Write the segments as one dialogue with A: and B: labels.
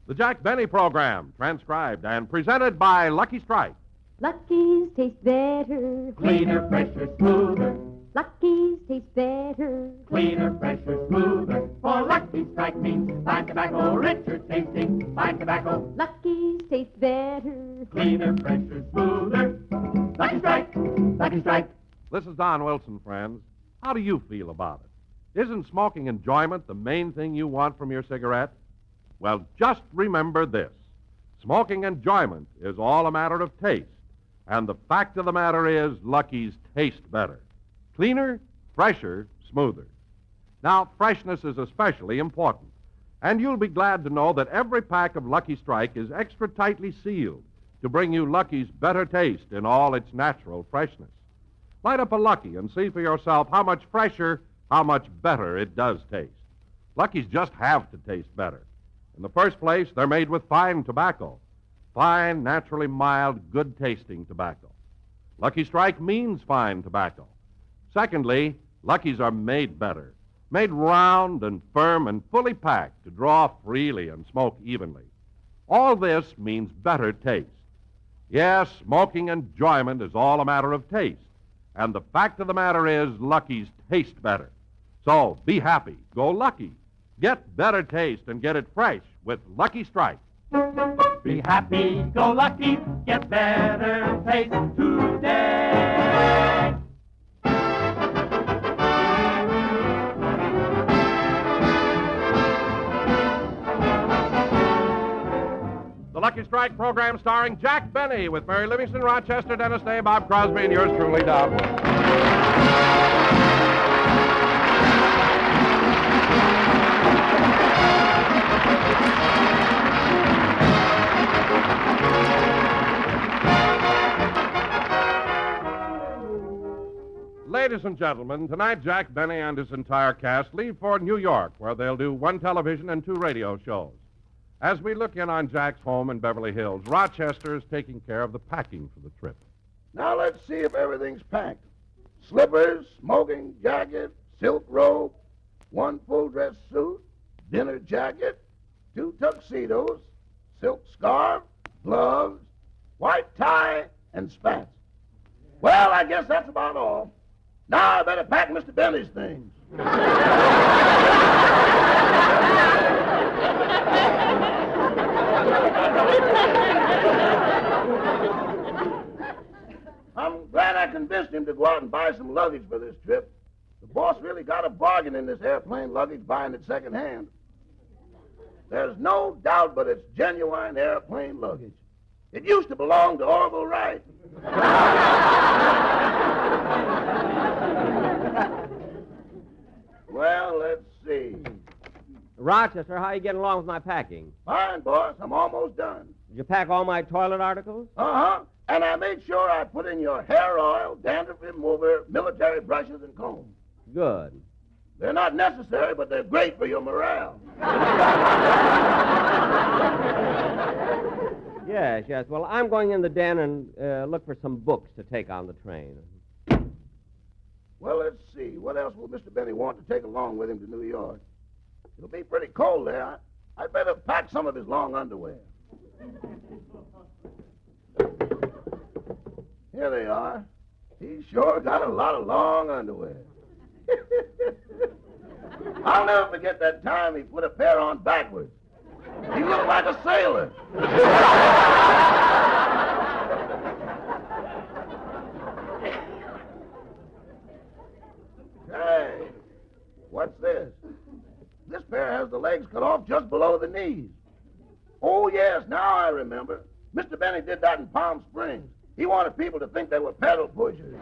A: The Jack Benny Program, transcribed and presented by Lucky Strike.
B: Lucky's taste better.
C: Cleaner, fresher, smoother.
B: Lucky's taste better.
C: Cleaner, fresher, smoother. For Lucky Strike means fine tobacco, richer tasting, fine tobacco.
B: Lucky's taste better.
C: Cleaner, fresher, smoother. Lucky Strike, Lucky Strike.
A: This is Don Wilson, friends. How do you feel about it? Isn't smoking enjoyment the main thing you want from your cigarette? Well, just remember this. Smoking enjoyment is all a matter of taste. And the fact of the matter is, Lucky's taste better. Cleaner, fresher, smoother. Now, freshness is especially important. And you'll be glad to know that every pack of Lucky Strike is extra tightly sealed to bring you Lucky's better taste in all its natural freshness. Light up a Lucky and see for yourself how much fresher, how much better it does taste. Lucky's just have to taste better. In the first place, they're made with fine tobacco. Fine, naturally mild, good-tasting tobacco. Lucky Strike means fine tobacco. Secondly, Lucky's are made better. Made round and firm and fully packed to draw freely and smoke evenly. All this means better taste. Yes, smoking enjoyment is all a matter of taste. And the fact of the matter is, Lucky's taste better. So, be happy. Go Lucky. Get better taste and get it fresh with Lucky Strike.
C: Be happy, go lucky, get better taste today.
A: The Lucky Strike program starring Jack Benny with Mary Livingston, Rochester, Dennis Day, Bob Crosby, and yours truly, Don Wilson. Ladies and gentlemen, tonight Jack Benny and his entire cast leave for New York, where they'll do one television and 2 radio shows. As we look in on Jack's home in Beverly Hills, Rochester is taking care of the packing for the trip.
D: Now let's see if everything's packed. Slippers, smoking jacket, silk robe, 1 full dress suit, dinner jacket, 2 tuxedos, silk scarf, gloves, white tie, and spats. Well, I guess that's about all. Now I better pack Mr. Benny's things. I'm glad I convinced him to go out and buy some luggage for this trip. The boss really got a bargain in this airplane luggage buying it secondhand. There's no doubt but it's genuine airplane luggage. It used to belong to Orville Wright. Well, let's see.
E: Rochester, how are you getting along with my packing?
D: Fine, boss. I'm almost done.
E: Did you pack all my toilet articles?
D: Uh-huh. And I made sure I put in your hair oil, dandruff remover, military brushes, and combs.
E: Good.
D: They're not necessary, but they're great for your morale.
E: Yes. Well, I'm going in the den and look for some books to take on the train.
D: Well, let's see. What else will Mr. Benny want to take along with him to New York? It'll be pretty cold there. I'd better pack some of his long underwear. Here they are. He's sure got a lot of long underwear. I'll never forget that time he put a pair on backwards. He looked like a sailor. Hey, what's this? This pair has the legs cut off just below the knees. Oh, yes, now I remember. Mr. Benny did that in Palm Springs. He wanted people to think they were pedal pushers.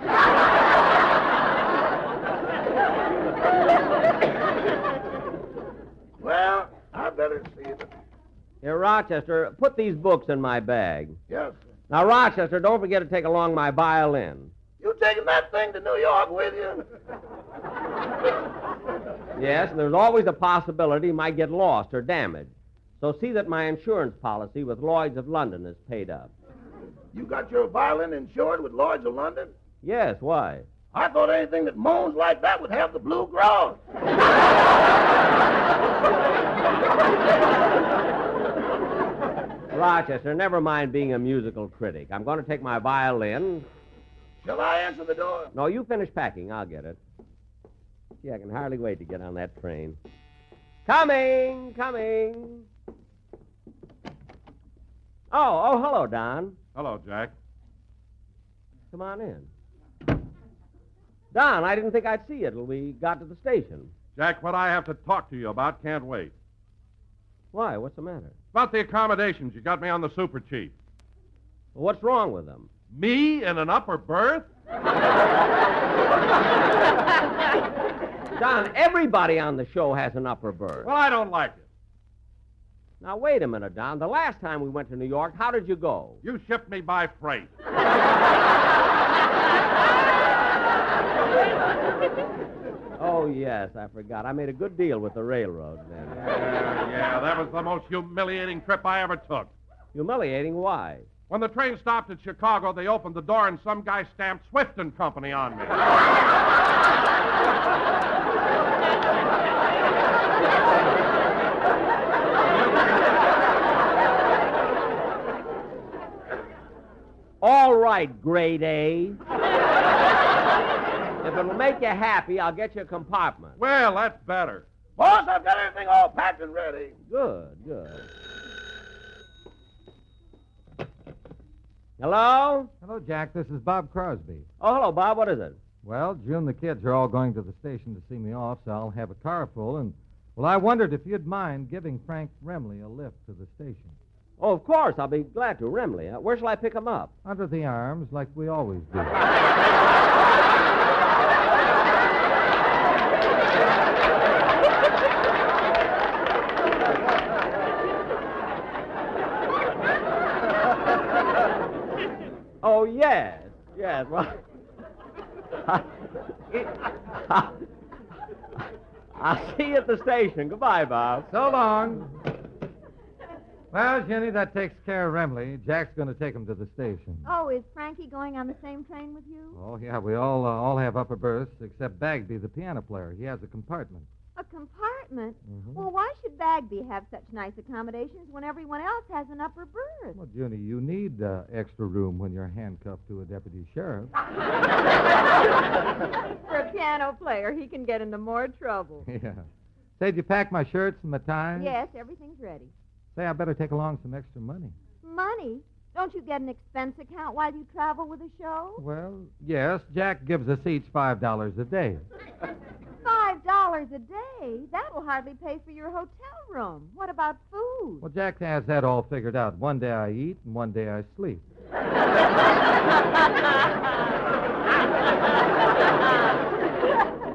D: Well, I better see it.
E: Here, Rochester, put these books in my bag.
D: Yes, sir.
E: Now, Rochester, don't forget to take along my violin.
D: You taking that thing to New York with you?
E: Yes, and there's always a possibility it might get lost or damaged. So see that my insurance policy with Lloyd's of London is paid up.
D: You got your violin insured with Lloyd's of London?
E: Yes, why?
D: I thought anything that moans like that would have the blue grouse.
E: Rochester, never mind being a musical critic. I'm going to take my violin.
D: Shall I answer the door?
E: No, you finish packing. I'll get it. Gee, I can hardly wait to get on that train. Coming. Oh, hello, Don.
A: Hello, Jack.
E: Come on in. Don, I didn't think I'd see you till we got to the station.
A: Jack, what I have to talk to you about can't wait.
E: Why? What's the matter?
A: About the accommodations. You got me on the Super Chief.
E: Well, what's wrong with them?
A: Me in an upper berth?
E: Don, everybody on the show has an upper berth.
A: Well, I don't like it.
E: Now, wait a minute, Don. The last time we went to New York, how did you go?
A: You shipped me by freight.
E: Oh, yes, I forgot. I made a good deal with the railroad then.
A: Yeah, that was the most humiliating trip I ever took.
E: Humiliating? Why?
A: When the train stopped at Chicago, they opened the door and some guy stamped Swift and Company on me.
E: All right, grade A. If it'll make you happy, I'll get you a compartment.
A: Well, that's better.
D: Boss, I've got everything all packed and ready.
E: Good. Hello?
F: Hello, Jack. This is Bob Crosby.
E: Oh, hello, Bob. What is it?
F: Well, June and the kids are all going to the station to see me off, so I'll have a car full. And, well, I wondered if you'd mind giving Frank Remley a lift to the station.
E: Oh, of course. I'll be glad to. Remley. Where shall I pick him up?
F: Under the arms, like we always do.
E: Oh, yes. Well, I'll see you at the station. Goodbye, Bob.
F: So long. Well, Jenny, that takes care of Remley. Jack's going to take him to the station.
B: Oh, is Frankie going on the same train with you?
F: Oh, yeah, we all have upper berths, except Bagby, the piano player. He has a compartment.
B: A compartment?
F: Mhm.
B: Well, why should Bagby have such nice accommodations when everyone else has an upper berth?
F: Well, Junie, you need extra room when you're handcuffed to a deputy sheriff.
B: For a piano player, he can get into more trouble.
F: Yeah. Say, did you pack my shirts and my ties?
B: Yes, everything's ready.
F: Say, I better take along some extra money.
B: Money? Don't you get an expense account while you travel with a show?
F: Well, yes. Jack gives us each $5 a day.
B: $5 a day? That'll hardly pay for your hotel room. What about food?
F: Well, Jack has that all figured out. One day I eat and one day I sleep.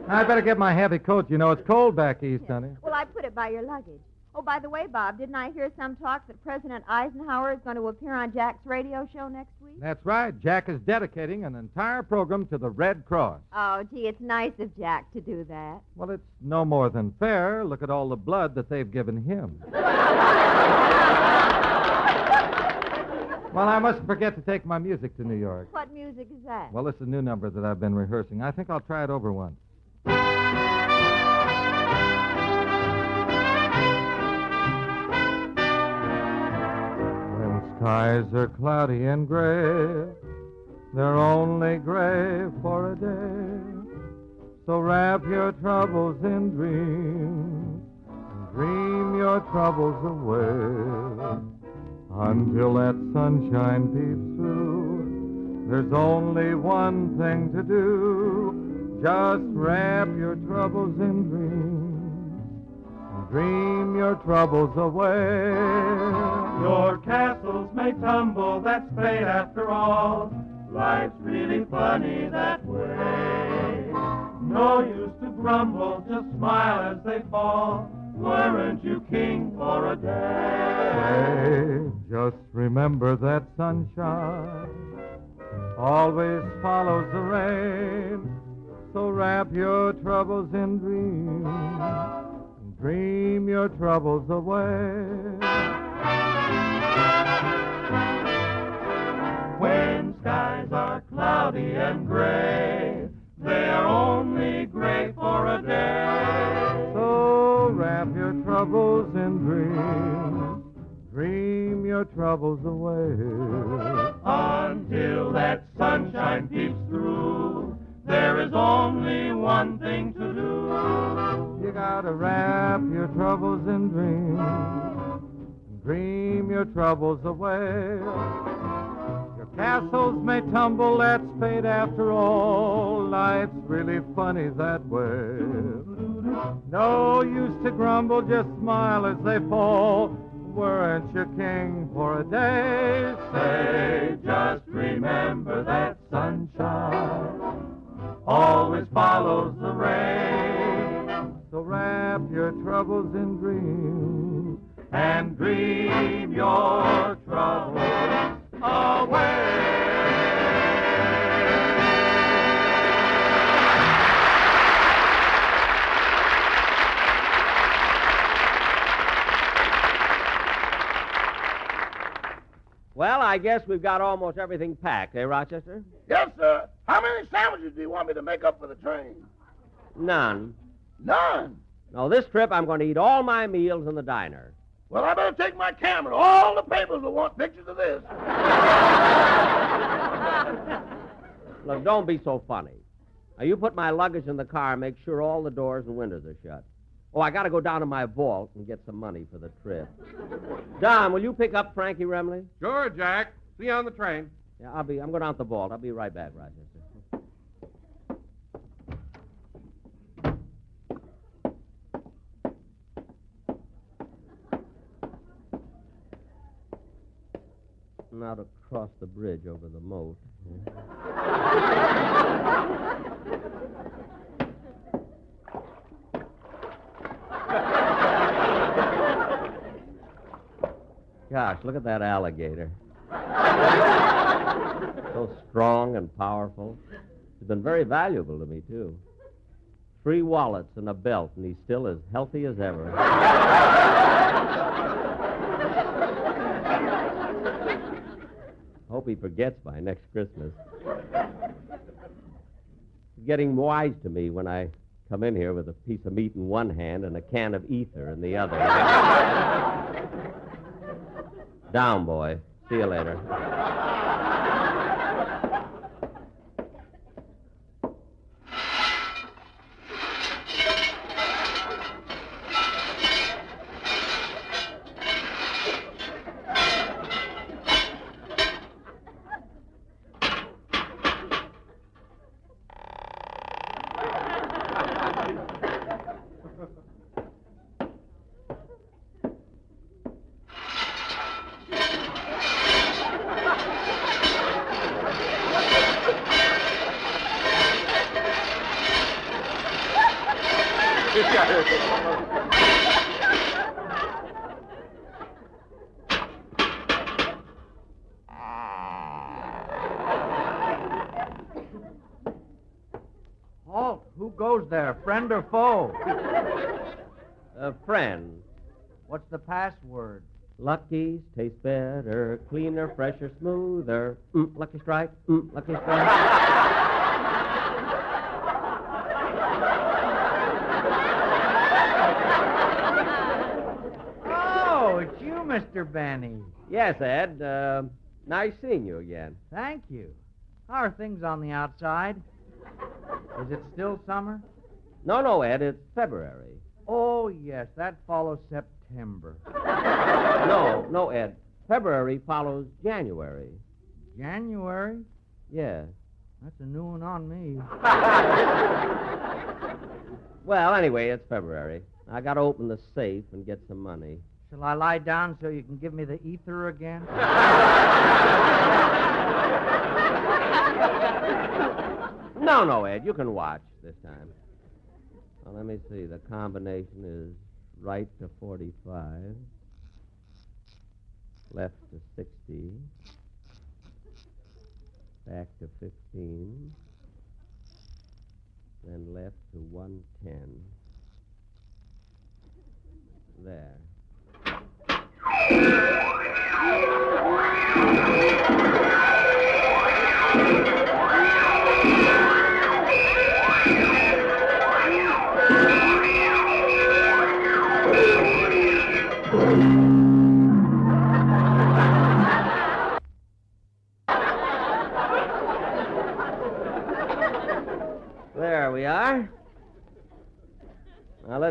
F: I better get my heavy coat. You know, it's cold back east, honey.
B: Well, I put it by your luggage. Oh, by the way, Bob, didn't I hear some talk that President Eisenhower is going to appear on Jack's radio show next week?
F: That's right. Jack is dedicating an entire program to the Red Cross.
B: Oh, gee, it's nice of Jack to do that.
F: Well, it's no more than fair. Look at all the blood that they've given him. Well, I mustn't forget to take my music to New York.
B: What music is that?
F: Well, this is a new number that I've been rehearsing. I think I'll try it over once. When skies are cloudy and gray, they're only gray for a day. So wrap your troubles in dreams and dream your troubles away. Until that sunshine peeps through, there's only one thing to do. Just wrap your troubles in dreams and dream your troubles away.
C: Your castles may tumble, that's fate after all. Life's really funny that way. No use to grumble, just smile as they fall. Weren't you king for a day?
F: Hey, just remember that sunshine always follows the rain. So wrap your troubles in dreams and dream your troubles away.
C: When skies are cloudy and gray, they're only gray for a day.
F: So wrap your troubles in dreams, dream your your troubles away.
C: Until that sunshine peeps through, there is only one thing to do.
F: You gotta wrap your troubles in dreams and dream your troubles away. Your castles may tumble, that's fate after all. Life's really funny that way. No use to grumble, just smile as they fall. Weren't you king for a day?
C: Say, just remember that sunshine always follows the rain.
F: So wrap your troubles in dreams
C: And dream your troubles away.
E: Well, I guess we've got almost everything packed, eh, Rochester?
D: Yes, sir. How many sandwiches do you want me to make up for the train?
E: None.
D: None.
E: No, this trip I'm going to eat all my meals in the diner.
D: Well, I better take my camera. All the papers will want pictures of this.
E: Look, don't be so funny. Now, you put my luggage in the car and make sure all the doors and windows are shut. Oh, I got to go down to my vault and get some money for the trip. Don, will you pick up Frankie Remley?
A: Sure, Jack. See you on the train.
E: Yeah, I'm going down to the vault. I'll be right back, Rochester. Now to cross the bridge over the moat. Gosh, look at that alligator. So strong and powerful. He's been very valuable to me, too. 3 wallets and a belt, and he's still as healthy as ever. Hope he forgets by next Christmas. He's getting wise to me when I come in here with a piece of meat in one hand and a can of ether in the other. Down, boy. See you later.
G: Halt! Who goes there, friend or foe?
E: A friend.
G: What's the password?
E: Lucky's taste better, cleaner, fresher, smoother. Lucky Strike. Lucky Strike.
G: Oh, it's you, Mr. Benny.
E: Yes, Ed. Nice seeing you again.
G: Thank you. How are things on the outside? Is it still summer?
E: No, Ed. It's February.
G: Oh, yes, that follows September.
E: No, Ed. February follows January.
G: January?
E: Yes.
G: That's a new one on me.
E: Well, anyway, it's February. I got to open the safe and get some money.
G: Shall I lie down so you can give me the ether again?
E: No, Ed. You can watch this time. Well, let me see. The combination is right to 45, left to 60, back to 15, then left to 110. There.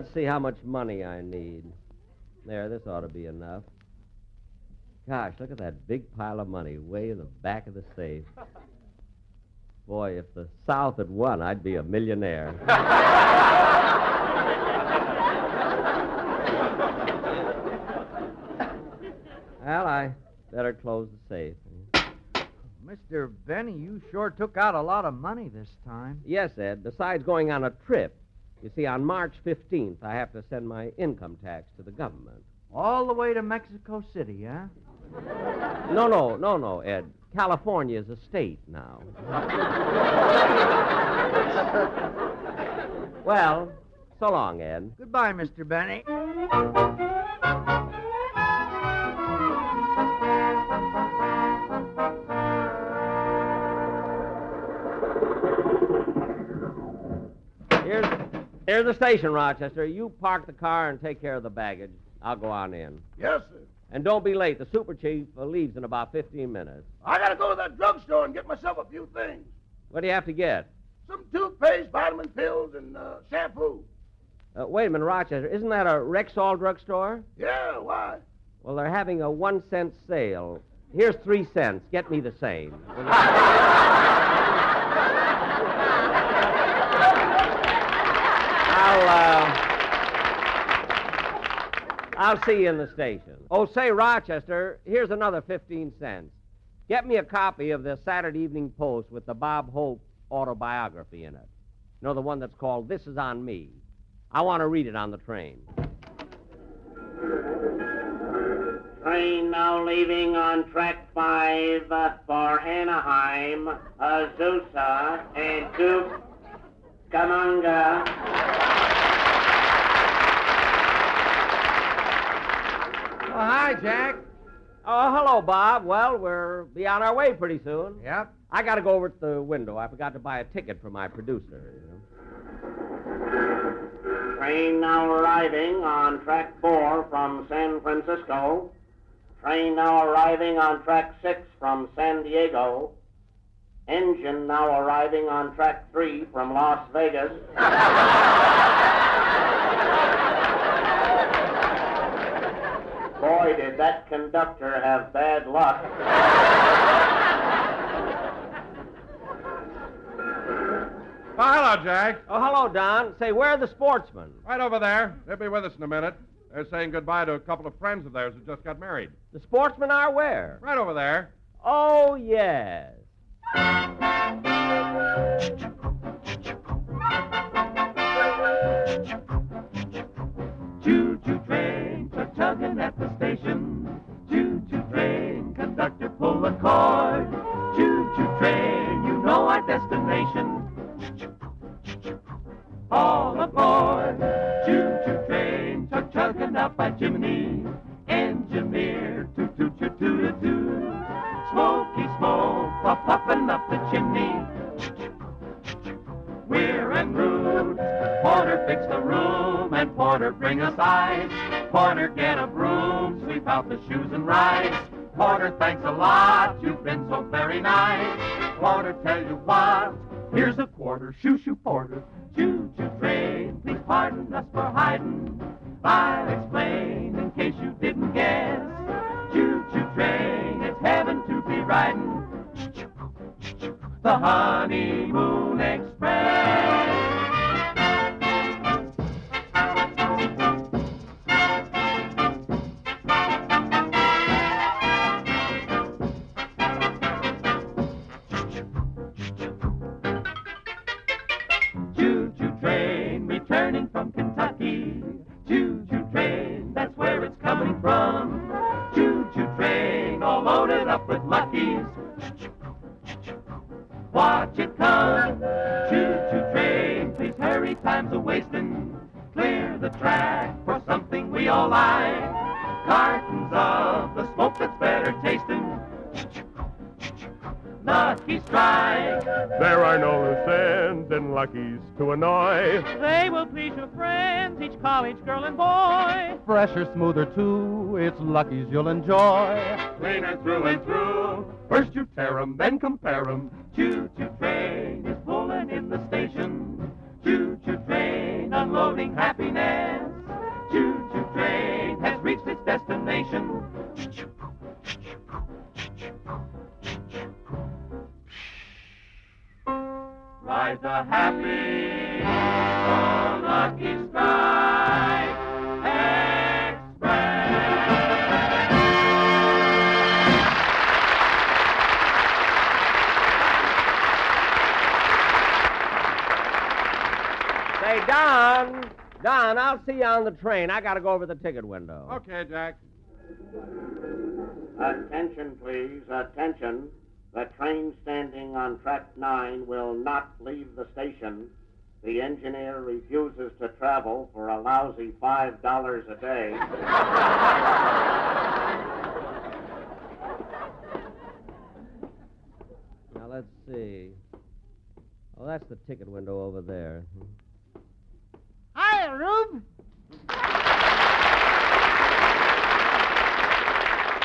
E: let's see how much money I need. There, this ought to be enough. Gosh, look at that big pile of money way in the back of the safe. Boy, if the South had won, I'd be a millionaire. Well, I better close the safe.
G: Mr. Benny, you sure took out a lot of money this time.
E: Yes, Ed, besides going on a trip. You see, on March 15th, I have to send my income tax to the government.
G: All the way to Mexico City, huh?
E: No, Ed. California is a state now. Well, so long, Ed.
G: Goodbye, Mr. Benny.
E: Here's the station, Rochester. You park the car and take care of the baggage. I'll go on in.
D: Yes, sir.
E: And don't be late. The super chief leaves in about 15 minutes.
D: I gotta go to that drugstore and get myself a few things.
E: What do you have to get?
D: Some toothpaste, vitamin pills, and shampoo.
E: Wait a minute, Rochester. Isn't that a Rexall drugstore?
D: Yeah, why?
E: Well, they're having a 1-cent sale. Here's 3 cents. Get me the same. I'll see you in the station. Oh, say, Rochester, here's another 15 cents. Get me a copy of the Saturday Evening Post with the Bob Hope autobiography in it. You know, the one that's called This Is On Me. I want to read it on the train.
H: Train now leaving on track 5 for Anaheim, Azusa, and Cucamonga.
G: Oh, hi, Jack.
E: Oh, hello, Bob. Well, we'll be on our way pretty soon.
G: Yep.
E: I got to go over to the window. I forgot to buy a ticket for my producer.
H: Train now arriving on track 4 from San Francisco. Train now arriving on track 6 from San Diego. Engine now arriving on track 3 from Las Vegas. Boy, did that conductor have bad luck.
A: Oh, hello, Jack.
E: Oh, hello, Don. Say, where are the sportsmen?
A: Right over there. They'll be with us in a minute. They're saying goodbye to a couple of friends of theirs who just got married.
E: The sportsmen are where?
A: Right over there.
E: Oh, yes.
C: Choo-choo train, tugging at the station. Choo-choo train, conductor pull the cord. Choo-choo train, you know our destination. All aboard. Choo-choo train, tugging up by chimney. Engineer, toot-toot-toot-toot-toot. Smoky smoke, puffing up the chimney. We're en route. Porter, fix the room, and Porter, bring us ice. Porter, get a broom, sweep out the shoes and rice. Porter, thanks a lot, you've been so very nice. Porter, tell you what, here's a quarter, shoo-shoo, Porter. Choo-choo train, please pardon us for hiding. I'll explain in case you didn't guess. Choo-choo train, it's heaven to be riding. The Honeymoon Express. Choo-choo train returning from Kentucky. Choo-choo train, that's where it's coming from. Choo-choo train all loaded up with Luckies. Watch it come. Choo-choo train, please hurry, time's a-wasting. Clear the track for something we all like. Cartons of the smoke that's better tasting. Lucky Strike.
I: There are no loose ends and Luckies to annoy.
C: They will please your friends, each college girl and boy.
F: Fresher, smoother, too. It's Lucky's you'll enjoy.
C: Cleaner through and through. First you tear 'em, then compare 'em. Choo-choo train is pulling in the station. Choo-choo train unloading happiness. destination. Ride the happy, go lucky sky express.
E: Say, Don, I'll see you on the train. I got to go over the ticket window.
A: Okay, Jack.
H: Attention, please. Attention. The train standing on track 9 will not leave the station. The engineer refuses to travel for a lousy $5 a day.
E: Now, let's see. Oh, that's the ticket window over there.
J: Hi, Rube.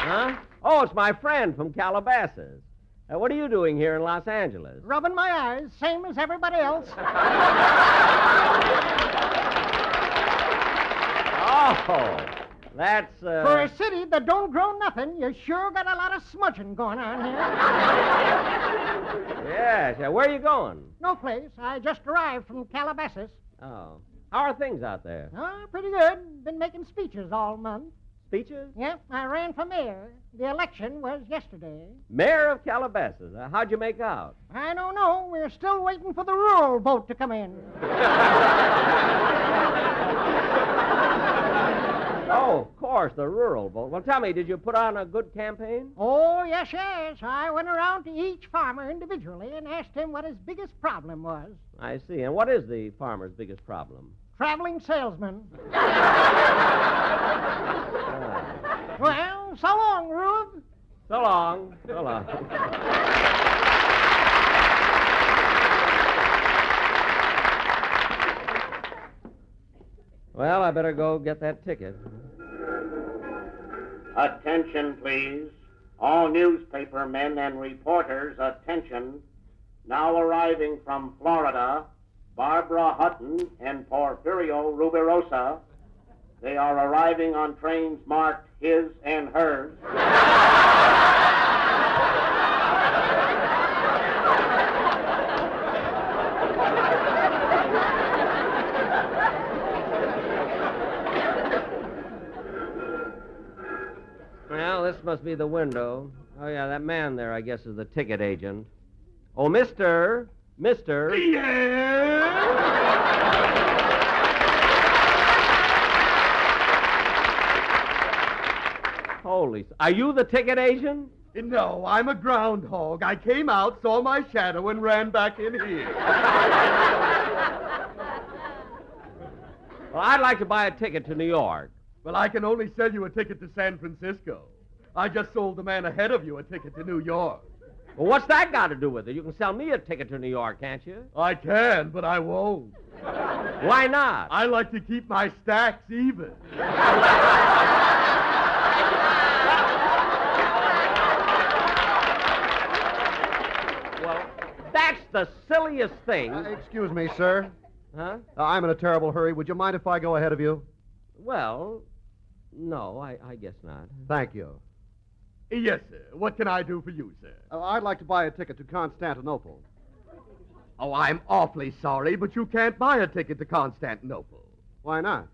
E: Huh? Oh, it's my friend from Calabasas. What are you doing here in Los Angeles?
J: Rubbing my eyes, same as everybody else.
E: Oh, that's,
J: For a city that don't grow nothing, you sure got a lot of smudging going on here.
E: Yes, yeah. Where are you going?
J: No place. I just arrived from Calabasas.
E: Oh. How are things out there?
J: Oh, pretty good. Been making speeches all month.
E: Speeches?
J: Yep, I ran for mayor. The election was yesterday.
E: Mayor of Calabasas. How'd you make out?
J: I don't know. We're still waiting for the rural vote to come in.
E: Oh, of course, the rural vote. Well, tell me, did you put on a good campaign?
J: Oh, yes, yes. I went around to each farmer individually and asked him what his biggest problem was.
E: I see. And what is the farmer's biggest problem?
J: Traveling salesman. Well, so long, Rube.
E: So long. So long. Well, I better go get that ticket.
H: Attention, please. All newspaper men and reporters, attention. Now arriving from Florida, Barbara Hutton and Porfirio Rubirosa. They are arriving on trains marked his and hers.
E: Well, this must be the window. Oh, yeah, that man there, I guess, is the ticket agent. Oh, Mister. Holy... Are you the ticket agent?
I: No, I'm a groundhog. I came out, saw my shadow, and ran back in here.
E: Well, I'd like to buy a ticket to New York.
I: Well, I can only sell you a ticket to San Francisco. I just sold the man ahead of you a ticket to New York.
E: Well, what's that got to do with it? You can sell me a ticket to New York, can't you?
I: I can, but I won't.
E: Why not?
I: I like to keep my stacks even.
E: Well, that's the silliest thing.
K: Excuse me, sir.
E: Huh?
K: I'm in a terrible hurry. Would you mind if I go ahead of you?
E: Well, no, I guess not.
K: Thank you.
I: Yes, sir. What can I do for you, sir?
K: I'd like to buy a ticket to Constantinople.
I: Oh, I'm awfully sorry, but you can't buy a ticket to Constantinople.
K: Why not?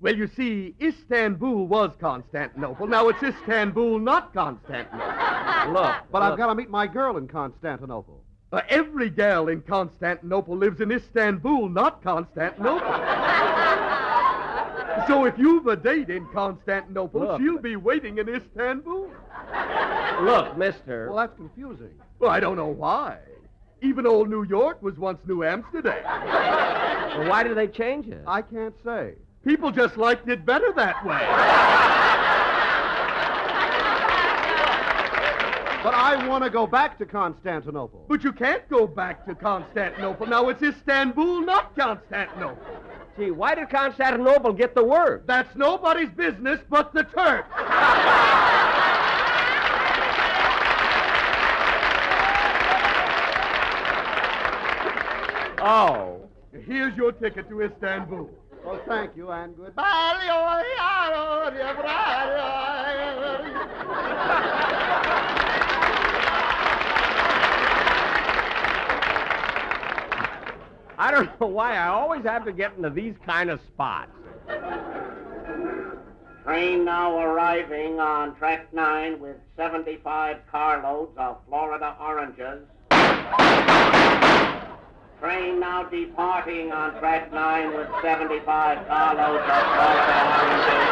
I: Well, you see, Istanbul was Constantinople. Now it's Istanbul, not Constantinople.
E: Look.
K: But I've got to meet my girl in Constantinople.
I: Every gal in Constantinople lives in Istanbul, not Constantinople. So if you've a date in Constantinople,
E: Look.
I: she'll be waiting in Istanbul.
E: Look, mister.
K: Well, that's confusing.
I: Well, I don't know why. Even old New York was once New Amsterdam.
E: Well, why did they change it?
K: I can't say.
I: People just liked it better that way.
K: But I want to go back to Constantinople.
I: But you can't go back to Constantinople. Now it's Istanbul, not Constantinople.
E: Gee, why did Constantinople get the word?
I: That's nobody's business but the Turks.
E: Oh.
I: Here's your ticket to Istanbul.
K: Well, thank you, and goodbye.
E: I don't know why I always have to get into these kind of spots.
H: Train now arriving on track 9 with 75 carloads of Florida oranges. Train now departing on track 9 with 75 carloads of Florida oranges.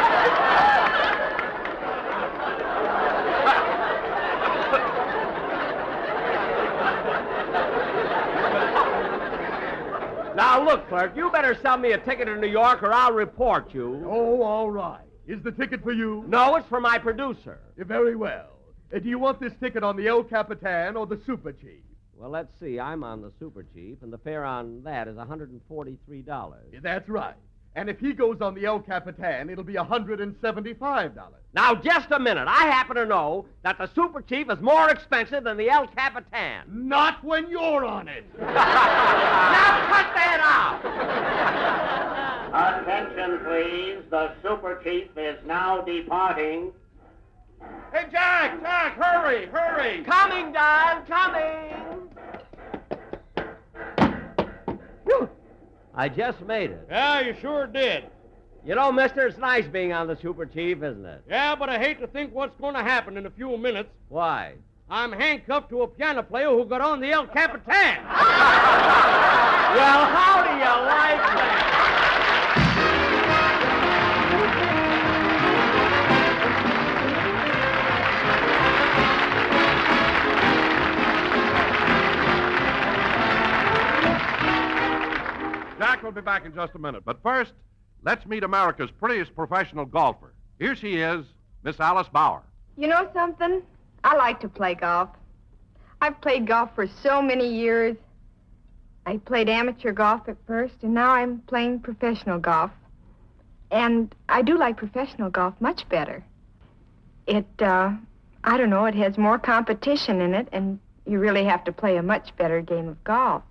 E: Now, look, clerk, you better sell me a ticket to New York or I'll report you.
I: Oh, all right. Is the ticket for you?
E: No, it's for my producer.
I: Very well. Do you want this ticket on the El Capitan or the Super Chief?
E: Well, let's see. I'm on the Super Chief, and the fare on that is $143.
I: That's right. And if he goes on the El Capitan, it'll be $175.
E: Now, just a minute. I happen to know that the Super Chief is more expensive than the El Capitan.
I: Not when you're on it.
E: Now, cut that out!
H: Attention, please. The Super Chief is now departing.
I: Hey, Jack, hurry!
E: Coming, Don, coming! Whew. I just made it.
L: Yeah, you sure did.
E: You know, mister, it's nice being on the Super Chief, isn't it?
L: Yeah, but I hate to think what's going to happen in a few minutes.
E: Why?
L: I'm handcuffed to a piano player who got on the El Capitan.
E: Well, how do you like that?
A: Jack will be back in just a minute. But first, let's meet America's prettiest professional golfer. Here she is, Miss Alice Bauer.
M: You know something? I like to play golf. I've played golf for so many years. I played amateur golf at first, and now I'm playing professional golf. And I do like professional golf much better. I don't know, it has more competition in it, and you really have to play a much better game of golf.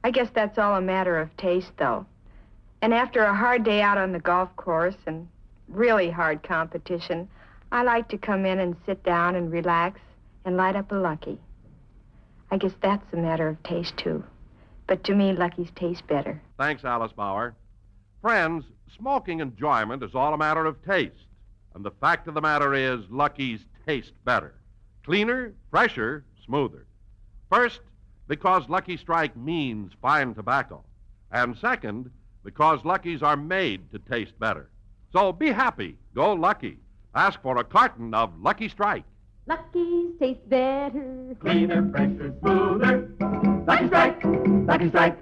M: I guess that's all a matter of taste, though. And after a hard day out on the golf course and really hard competition, I like to come in and sit down and relax and light up a Lucky. I guess that's a matter of taste, too. But to me, Lucky's taste better.
A: Thanks, Alice Bauer. Friends, smoking enjoyment is all a matter of taste. And the fact of the matter is, Lucky's taste better. Cleaner, fresher, smoother. First, because Lucky Strike means fine tobacco. And second, because Luckies are made to taste better. So be happy. Go Lucky. Ask for a carton of Lucky Strike.
B: Lucky's taste better.
C: Cleaner, fresher, smoother. Lucky Strike! Lucky Strike!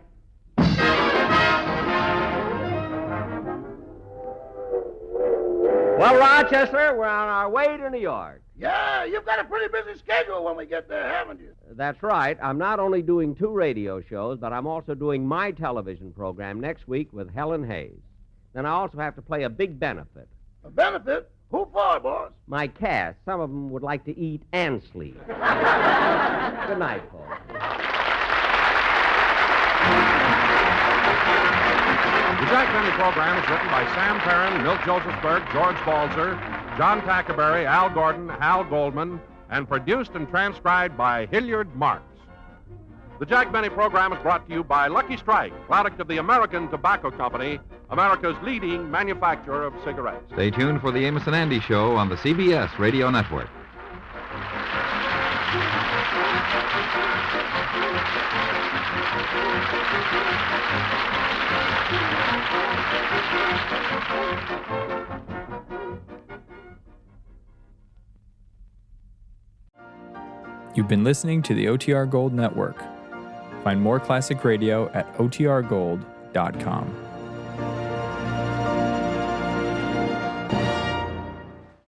E: Well, Rochester, we're on our way to New York.
D: Yeah, you've got a pretty busy schedule when we get there, haven't you?
E: That's right. I'm not only doing 2 radio shows, but I'm also doing my television program next week with Helen Hayes. Then I also have to play a big benefit.
D: A benefit? Who for, boss?
E: My cast. Some of them would like to eat and sleep. Good night, folks.
A: The Jack Benny program is written by Sam Perrin, Milt Josephsberg, George Balzer, John Tackerberry, Al Gordon, Hal Goldman, and produced and transcribed by Hilliard Marks. The Jack Benny program is brought to you by Lucky Strike, product of the American Tobacco Company, America's leading manufacturer of cigarettes.
N: Stay tuned for the Amos and Andy Show on the CBS Radio Network.
O: You've been listening to the OTR Gold Network. Find more classic radio at otrgold.com.